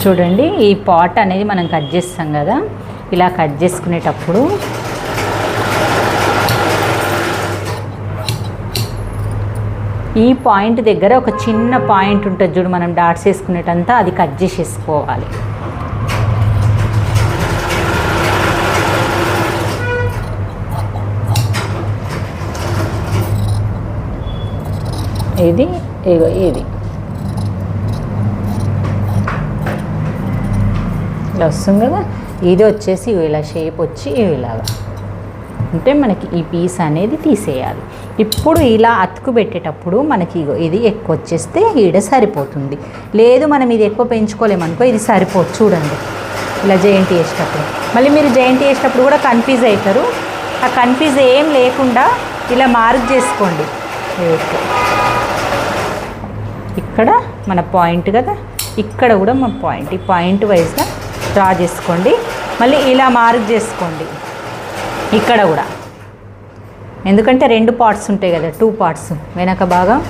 చూడండి, ఈ పాట్ అనేది మనం కట్ చేస్తాం కదా, ఇలా కట్ చేసుకునేటప్పుడు ఈ పాయింట్ దగ్గర ఒక చిన్న పాయింట్ ఉంటుంది చూడు, మనం డాట్స్ వేసుకునేటంతా అది కట్ చేసేసుకోవాలి. ఇది ఇది ఇలా వస్తుంది కదా, ఇది వచ్చేసి ఇలా షేప్ వచ్చి ఇలాగా అంటే మనకి ఈ పీస్ అనేది తీసేయాలి. ఇప్పుడు ఇలా అతుకు పెట్టేటప్పుడు మనకి ఇది ఎక్కువ వచ్చేస్తే ఈడ సరిపోతుంది. లేదు మనం ఇది ఎక్కువ పెంచుకోలేమనుకో, ఇది సరిపోదు. చూడండి ఇలా జాయింట్ వేసేటప్పుడు, మళ్ళీ మీరు జాయింట్ వేసేటప్పుడు కూడా కన్ఫ్యూజ్ అవుతారు. ఆ కన్ఫ్యూజ్ ఏం లేకుండా ఇలా మార్క్ చేసుకోండి. ఇక్కడ మన పాయింట్ కదా, ఇక్కడ కూడా మన పాయింట్, ఈ పాయింట్ వైజ్గా డ్రా చేసుకోండి. మళ్ళీ ఇలా మార్క్ చేసుకోండి ఇక్కడ కూడా, ఎందుకంటే 2 పార్ట్స్ ఉంటాయి కదా, 2 పార్ట్స్ వెనక భాగం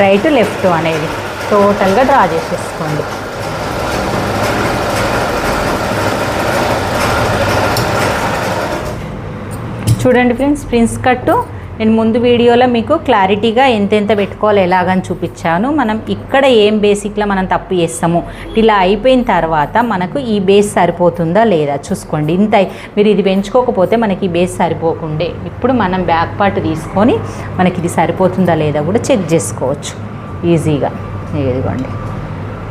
రైట్ లెఫ్ట్ అనేది టోటల్గా డ్రా చేసేసుకోండి. చూడండి ఫ్రెండ్స్, ప్రిన్స్ కట్టు నేను ముందు వీడియోలో మీకు క్లారిటీగా ఎంతెంత పెట్టుకోవాలి ఎలాగని చూపించాను. మనం ఇక్కడ ఏం బేసిక్లో మనం తప్పు చేస్తాము, ఇలా అయిపోయిన తర్వాత మనకు ఈ బేస్ సరిపోతుందా లేదా చూసుకోండి. ఇంత మీరు ఇది పెంచుకోకపోతే మనకి ఈ బేస్ సరిపోకుండే. ఇప్పుడు మనం బ్యాక్ పార్ట్ తీసుకొని మనకి ఇది సరిపోతుందా లేదా కూడా చెక్ చేసుకోవచ్చు ఈజీగా. ఇదిగోండి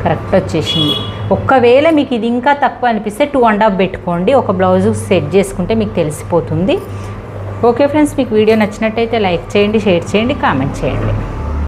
కరెక్ట్ వచ్చేసింది. ఒక్కవేళ మీకు ఇది ఇంకా తక్కువ అనిపిస్తే 2.5 పెట్టుకోండి. ఒక బ్లౌజ్ సెట్ చేసుకుంటే మీకు తెలిసిపోతుంది. ఓకే ఫ్రెండ్స్, మీకు వీడియో నచ్చినట్టయితే లైక్ చేయండి, షేర్ చేయండి, కామెంట్ చేయండి.